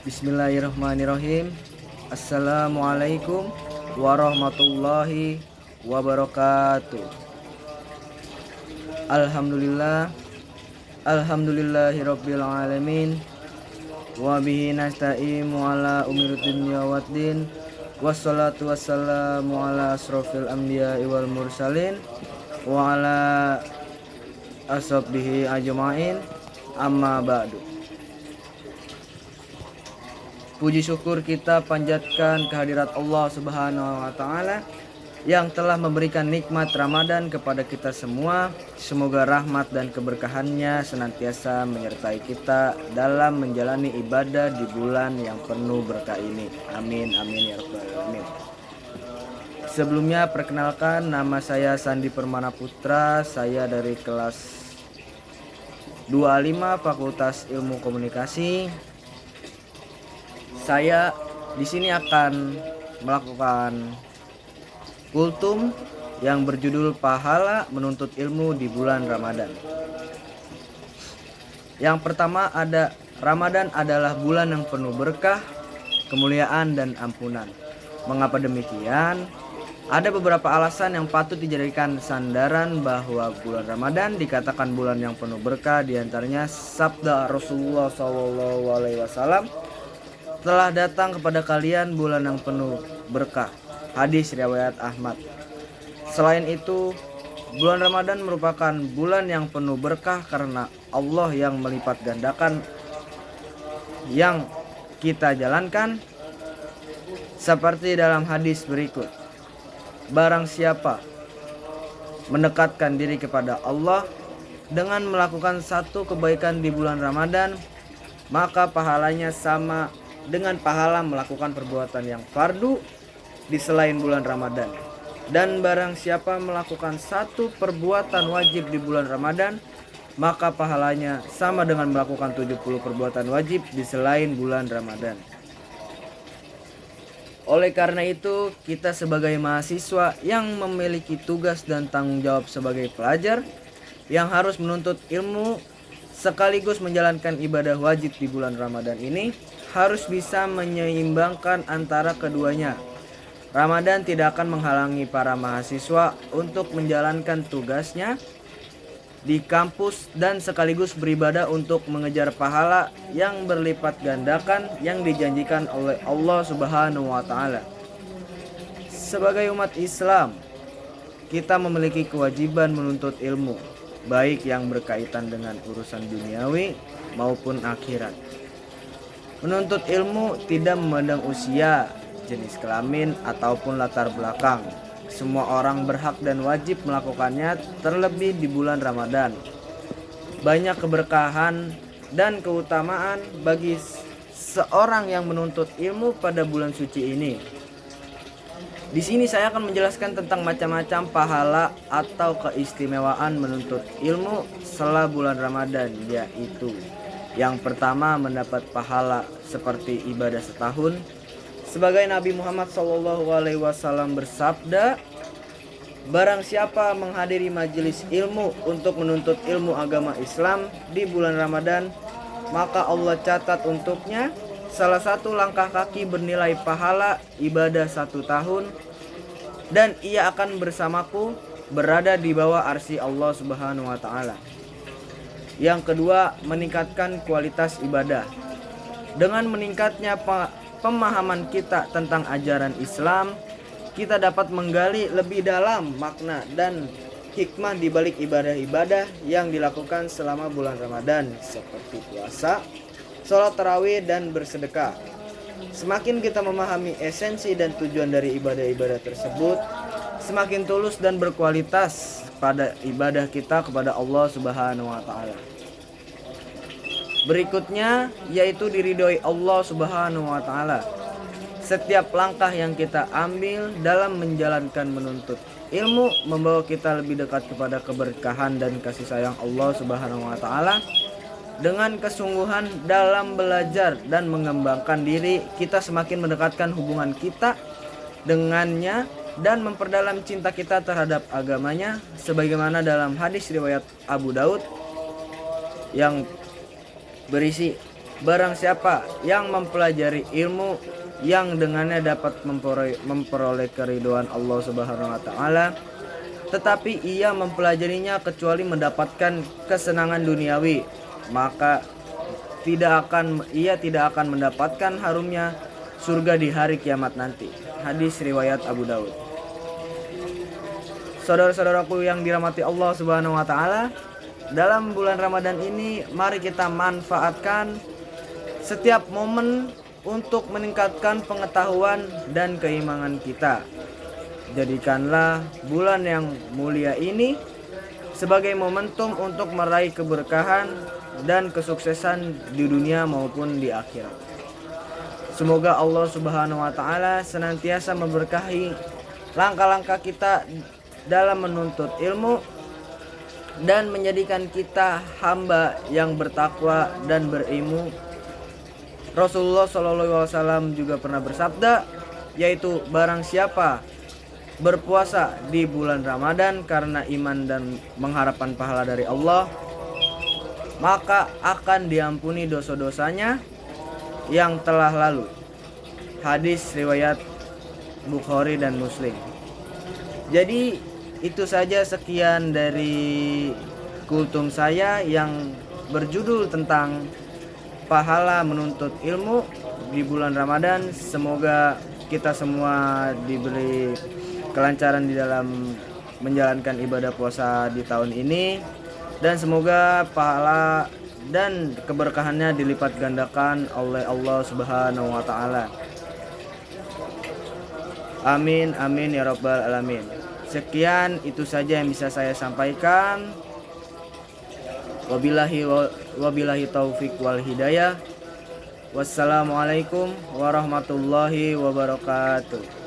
Bismillahirrahmanirrahim. Assalamualaikum warahmatullahi wabarakatuh. Alhamdulillah, alhamdulillahirabbil alamin. Wa bihi nasta'inu ala umuri dunya waddin. Wassalatu wassalamu ala asrofil anbiya'i wal mursalin wa ala ashabihi ajma'in. Amma ba'du. Puji syukur kita panjatkan kehadirat Allah Subhanahu wa taala yang telah memberikan nikmat Ramadan kepada kita semua. Semoga rahmat dan keberkahannya senantiasa menyertai kita dalam menjalani ibadah di bulan yang penuh berkah ini. Amin amin ya rabbal alamin. Sebelumnya perkenalkan, nama saya Sandi Permana Putra. Saya dari kelas 25 Fakultas Ilmu Komunikasi. Saya di sini akan melakukan kultum yang berjudul Pahala Menuntut Ilmu di Bulan Ramadan. Yang pertama ada Ramadan adalah bulan yang penuh berkah, kemuliaan dan ampunan. Mengapa demikian? Ada beberapa alasan yang patut dijadikan sandaran bahwa bulan Ramadan dikatakan bulan yang penuh berkah. Di antaranya sabda Rasulullah SAW, telah datang kepada kalian bulan yang penuh berkah. Hadis riwayat Ahmad. Selain itu, bulan Ramadan merupakan bulan yang penuh berkah karena Allah yang melipat gandakan yang kita jalankan, seperti dalam hadis berikut. Barang siapa mendekatkan diri kepada Allah dengan melakukan satu kebaikan di bulan Ramadan, maka pahalanya sama dengan pahala melakukan perbuatan yang fardu di selain bulan Ramadan. Dan barang siapa melakukan satu perbuatan wajib di bulan Ramadan, maka pahalanya sama dengan melakukan 70 perbuatan wajib di selain bulan Ramadan. Oleh karena itu, kita sebagai mahasiswa yang memiliki tugas dan tanggung jawab sebagai pelajar yang harus menuntut ilmu sekaligus menjalankan ibadah wajib di bulan Ramadan ini, harus bisa menyeimbangkan antara keduanya. Ramadan tidak akan menghalangi para mahasiswa untuk menjalankan tugasnya di kampus dan sekaligus beribadah untuk mengejar pahala yang berlipat gandakan yang dijanjikan oleh Allah Subhanahu wa taala. Sebagai umat Islam, kita memiliki kewajiban menuntut ilmu, baik yang berkaitan dengan urusan duniawi maupun akhirat. Menuntut ilmu tidak memandang usia, jenis kelamin, ataupun latar belakang. Semua orang berhak dan wajib melakukannya, terlebih di bulan Ramadan. Banyak keberkahan dan keutamaan bagi seorang yang menuntut ilmu pada bulan suci ini. Di sini saya akan menjelaskan tentang macam-macam pahala atau keistimewaan menuntut ilmu setelah bulan Ramadan, yaitu yang pertama, mendapat pahala seperti ibadah setahun. Sebagai Nabi Muhammad SAW bersabda, barang siapa menghadiri majelis ilmu untuk menuntut ilmu agama Islam di bulan Ramadan, maka Allah catat untuknya salah satu langkah kaki bernilai pahala ibadah 1 tahun, dan ia akan bersamaku berada di bawah arsy Allah Subhanahu wa taala. Yang kedua, meningkatkan kualitas ibadah. Dengan meningkatnya pemahaman kita tentang ajaran Islam, kita dapat menggali lebih dalam makna dan hikmah di balik ibadah-ibadah yang dilakukan selama bulan Ramadan, seperti puasa, sholat tarawih, dan bersedekah. Semakin kita memahami esensi dan tujuan dari ibadah-ibadah tersebut, semakin tulus dan berkualitas pada ibadah kita kepada Allah Subhanahu wa taala. Berikutnya yaitu diridhoi Allah Subhanahu wa taala. Setiap langkah yang kita ambil dalam menjalankan menuntut ilmu membawa kita lebih dekat kepada keberkahan dan kasih sayang Allah Subhanahu wa taala. Dengan kesungguhan dalam belajar dan mengembangkan diri, kita semakin mendekatkan hubungan kita dengannya dan memperdalam cinta kita terhadap agamanya, sebagaimana dalam hadis riwayat Abu Daud yang berisi, barang siapa yang mempelajari ilmu yang dengannya dapat memperoleh keridhaan Allah Subhanahu wa taala, tetapi ia mempelajarinya kecuali mendapatkan kesenangan duniawi, maka ia tidak akan mendapatkan harumnya surga di hari kiamat nanti. Hadis riwayat Abu Daud. Saudara-saudaraku yang dirahmati Allah Subhanahu wa taala, dalam bulan Ramadan ini mari kita manfaatkan setiap momen untuk meningkatkan pengetahuan dan keimanan kita. Jadikanlah bulan yang mulia ini sebagai momentum untuk meraih keberkahan dan kesuksesan di dunia maupun di akhirat. Semoga Allah Subhanahu wa taala senantiasa memberkahi langkah-langkah kita dalam menuntut ilmu dan menjadikan kita hamba yang bertakwa dan berilmu. Rasulullah SAW juga pernah bersabda, yaitu barang siapa berpuasa di bulan Ramadan karena iman dan mengharapkan pahala dari Allah, maka akan diampuni dosa-dosanya yang telah lalu. Hadis riwayat Bukhari dan Muslim. Jadi itu saja sekian dari kultum saya yang berjudul tentang pahala menuntut ilmu di bulan Ramadan. Semoga kita semua diberi kelancaran di dalam menjalankan ibadah puasa di tahun ini, dan semoga pahala dan keberkahannya dilipat gandakan oleh Allah Subhanahu wa taala. Amin amin ya rabbal alamin. Sekian itu saja yang bisa saya sampaikan. Wabillahi taufik wal hidayah. Wassalamualaikum warahmatullahi wabarakatuh.